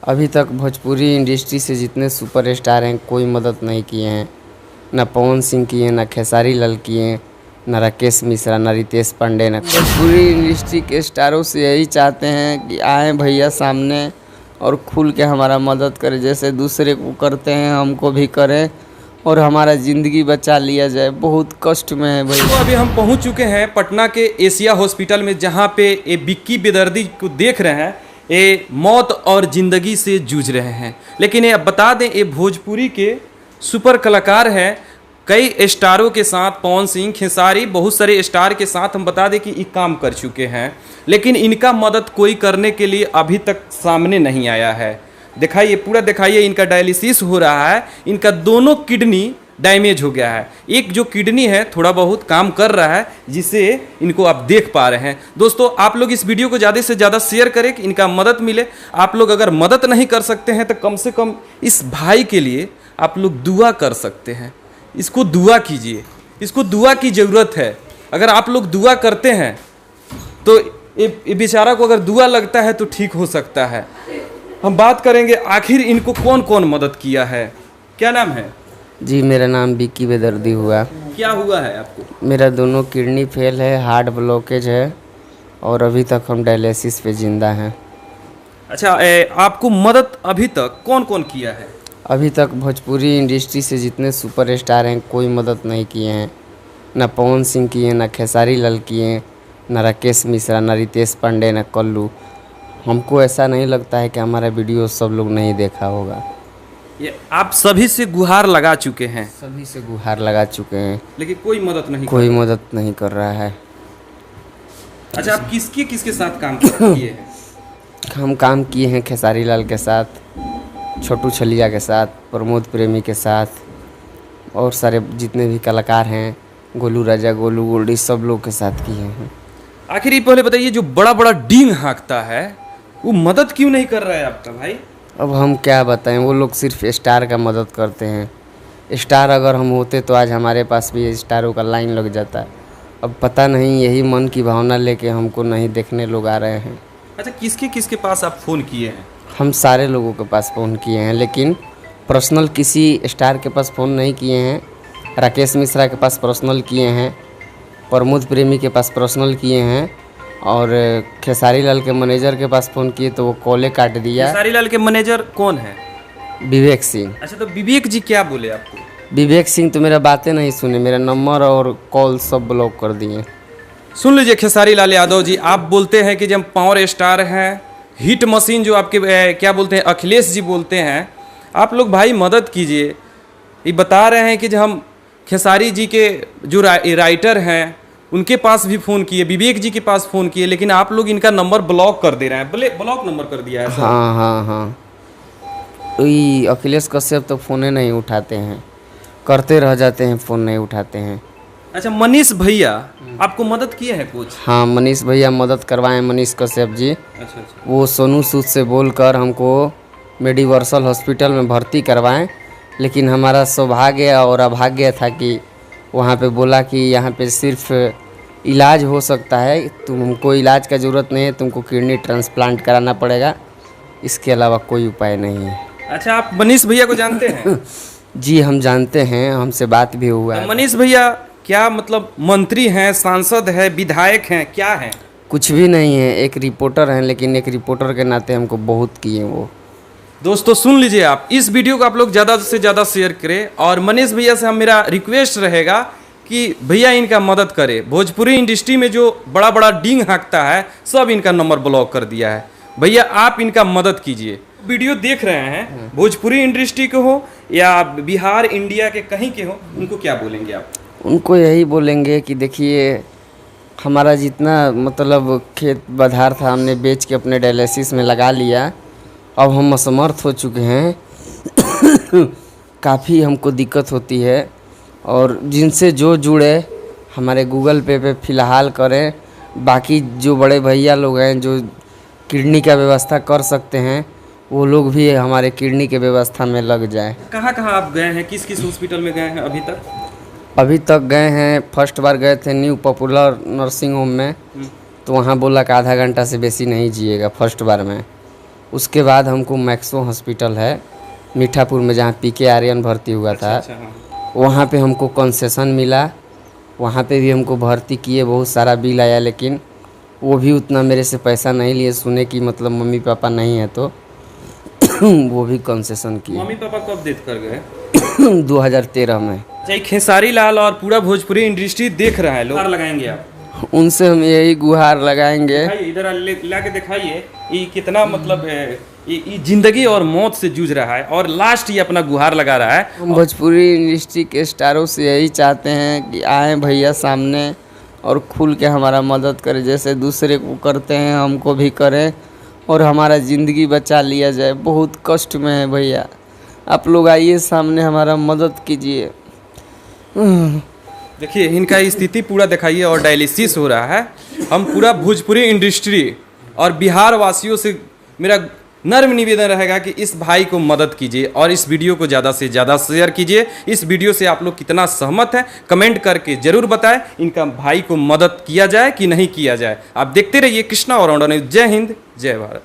अभी तक भोजपुरी इंडस्ट्री से जितने सुपरस्टार हैं कोई मदद नहीं किए हैं। ना पवन सिंह किए, ना खेसारी लाल किए, ना राकेश मिश्रा, ना रितेश पांडे, ना भोजपुरी इंडस्ट्री के स्टारों से यही चाहते हैं कि आए भैया सामने और खुल के हमारा मदद करें। जैसे दूसरे को करते हैं हमको भी करें और हमारा ज़िंदगी बचा लिया जाए। बहुत कष्ट में है भैया। तो अभी हम पहुंच चुके हैं पटना के एशिया हॉस्पिटल में, जहां पे ये बिक्की बेदर्दी को देख रहे हैं। ये मौत और ज़िंदगी से जूझ रहे हैं। लेकिन ये बता दें, ये भोजपुरी के सुपर कलाकार हैं। कई स्टारों के साथ, पवन सिंह, खेसारी, बहुत सारे स्टार के साथ हम बता दें कि ये काम कर चुके हैं। लेकिन इनका मदद कोई करने के लिए अभी तक सामने नहीं आया है। दिखाइए, पूरा दिखाइए, इनका डायलिसिस हो रहा है। इनका दोनों किडनी डैमेज हो गया है। एक जो किडनी है थोड़ा बहुत काम कर रहा है, जिसे इनको आप देख पा रहे हैं। दोस्तों, आप लोग इस वीडियो को ज़्यादा से ज़्यादा शेयर करें कि इनका मदद मिले। आप लोग अगर मदद नहीं कर सकते हैं तो कम से कम इस भाई के लिए आप लोग दुआ कर सकते हैं। इसको दुआ कीजिए, इसको दुआ की ज़रूरत है। अगर आप लोग दुआ करते हैं तो ये बेचारा को अगर दुआ लगता है तो ठीक हो सकता है। हम बात करेंगे आखिर इनको कौन कौन मदद किया है। क्या नाम है जी, मेरा नाम बिक्की बेदर्दी हुआ। क्या हुआ है आपको? मेरा दोनों किडनी फेल है, हार्ट ब्लॉकेज है और अभी तक हम डायलिसिस पे ज़िंदा हैं। अच्छा, आपको मदद अभी तक कौन कौन किया है? अभी तक भोजपुरी इंडस्ट्री से जितने सुपरस्टार हैं कोई मदद नहीं किए हैं। ना पवन सिंह किए, ना खेसारी लाल किए, ना राकेश मिश्रा, ना रितेश पांडे, ना कल्लू। हमको ऐसा नहीं लगता है कि हमारा वीडियो सब लोग नहीं देखा होगा। ये आप सभी से गुहार लगा चुके हैं, सभी से गुहार लगा चुके हैं, लेकिन कोई मदद नहीं कोई मदद नहीं कर रहा है। अच्छा, आप किसके किसके साथ काम किए हैं? हम काम किए हैं खेसारी लाल के साथ, छोटू छलिया के साथ, प्रमोद प्रेमी के साथ और सारे जितने भी कलाकार हैं, गोलू राजा, गोलू गोल्डी, सब लोग के साथ किए हैं। आखिर ये पहले बताइए, जो बड़ा बड़ा डींग हाँकता है वो मदद क्यों नहीं कर रहा है आपका भाई? अब हम क्या बताएं, वो लोग सिर्फ स्टार का मदद करते हैं। स्टार अगर हम होते तो आज हमारे पास भी स्टारों का लाइन लग जाता। अब पता नहीं, यही मन की भावना लेके हमको नहीं देखने लोग आ रहे हैं। अच्छा, किसके किसके पास आप फ़ोन किए हैं? हम सारे लोगों के पास फ़ोन किए हैं, लेकिन पर्सनल किसी स्टार के पास फ़ोन नहीं किए हैं। राकेश मिश्रा के पास पर्सनल किए हैं, प्रमोद प्रेमी के पास पर्सनल किए हैं और खेसारी लाल के मैनेजर के पास फ़ोन किए तो वो कॉले काट दिया। खेसारी लाल के मैनेजर कौन है? विवेक सिंह। अच्छा, तो विवेक जी क्या बोले आपको? विवेक सिंह तो मेरा बातें नहीं सुने, मेरा नंबर और कॉल सब ब्लॉक कर दिए। सुन लीजिए खेसारी लाल यादव जी, आप बोलते हैं कि जब पावर स्टार हैं, हिट मशीन जो आपके क्या बोलते हैं, अखिलेश जी बोलते हैं, आप लोग भाई मदद कीजिए। ये बता रहे हैं कि जब हम खेसारी जी के जो राइटर हैं उनके पास भी फ़ोन किए, विवेक जी के पास फ़ोन किए, लेकिन आप लोग इनका नंबर ब्लॉक कर दे रहे हैं। ब्लॉक नंबर कर दिया है सर। हाँ। ये अखिलेश कश्यप तो फ़ोने नहीं उठाते हैं, करते रह जाते हैं, फ़ोन नहीं उठाते हैं। अच्छा, मनीष भैया आपको मदद किए हैं कुछ? हाँ, मनीष भैया मदद करवाएं, मनीष कश्यप जी। अच्छा। वो सोनू सूद से बोलकर हमको मेडिवर्सल हॉस्पिटल में भर्ती करवाएं, लेकिन हमारा सौभाग्य और अभाग्य था कि वहाँ पे बोला कि यहाँ पे सिर्फ इलाज हो सकता है, तुमको इलाज का ज़रूरत नहीं है, तुमको किडनी ट्रांसप्लांट कराना पड़ेगा, इसके अलावा कोई उपाय नहीं है। अच्छा, आप मनीष भैया को जानते हैं? जी, हम जानते हैं, हमसे बात भी हुआ है। मनीष भैया क्या मतलब मंत्री हैं, सांसद हैं, विधायक हैं, क्या हैं? कुछ भी नहीं है, एक रिपोर्टर हैं, लेकिन एक रिपोर्टर के नाते हमको बहुत किए वो। दोस्तों सुन लीजिए, आप इस वीडियो को आप लोग ज़्यादा से ज़्यादा शेयर करें और मनीष भैया से मेरा रिक्वेस्ट रहेगा कि भैया इनका मदद करें। भोजपुरी इंडस्ट्री में जो बड़ा बड़ा डींग हाँकता है, सब इनका नंबर ब्लॉक कर दिया है। भैया आप इनका मदद कीजिए। वीडियो देख रहे हैं, भोजपुरी इंडस्ट्री के हो या बिहार इंडिया के कहीं के हो, उनको क्या बोलेंगे आप? उनको यही बोलेंगे कि देखिए, हमारा जितना मतलब खेत बधार था हमने बेच के अपने डायलिसिस में लगा लिया। अब हम असमर्थ हो चुके हैं। काफ़ी हमको दिक्कत होती है और जिनसे जो जुड़े हमारे गूगल पे फ़िलहाल करें। बाकी जो बड़े भैया लोग हैं जो किडनी का व्यवस्था कर सकते हैं, वो लोग भी हमारे किडनी के व्यवस्था में लग जाएं। कहाँ कहाँ आप गए हैं, किस किस हॉस्पिटल में गए हैं अभी तक? अभी तक गए हैं, फर्स्ट बार गए थे न्यू पॉपुलर नर्सिंग होम में, तो वहाँ बोला कि आधा घंटा से बेसी नहीं जिएगा फर्स्ट बार में। उसके बाद हमको मैक्सो हॉस्पिटल है मीठापुर में, जहाँ पीके आर्यन भर्ती हुआ था, अच्छा, हाँ। वहाँ पे हमको कंसेशन मिला। वहाँ पे भी हमको भर्ती किए, बहुत सारा बिल आया, लेकिन वो भी उतना मेरे से पैसा नहीं लिए। सुने कि मतलब मम्मी पापा नहीं है तो वो भी कंसेशन किए। मम्मी पापा कब डेथ कर गए? 2013 में। अच्छा, खेसारी लाल और पूरा भोजपुरी इंडस्ट्री देख रहा है, लोग लगाएंगे आप? उनसे हम यही गुहार लगाएंगे। दिखाइए, इधर ला के दिखाइए, ये कितना मतलब ये जिंदगी और मौत से जूझ रहा है और लास्ट ये अपना गुहार लगा रहा है। हम भोजपुरी इंडस्ट्री के स्टारों से यही चाहते हैं कि आए भैया सामने और खुल के हमारा मदद करें, जैसे दूसरे को करते हैं हमको भी करें और हमारा ज़िंदगी बचा लिया जाए। बहुत कष्ट में है भैया, आप लोग आइए सामने, हमारा मदद कीजिए। देखिए इनका स्थिति पूरा दिखाइए और डायलिसिस हो रहा है। हम पूरा भोजपुरी इंडस्ट्री और बिहार वासियों से मेरा नर्म निवेदन रहेगा कि इस भाई को मदद कीजिए और इस वीडियो को ज़्यादा से ज़्यादा शेयर कीजिए। इस वीडियो से आप लोग कितना सहमत हैं कमेंट करके ज़रूर बताएं। इनका भाई को मदद किया जाए कि नहीं किया जाए। आप देखते रहिए कृष्णा और न्यूज़। जय हिंद, जय भारत।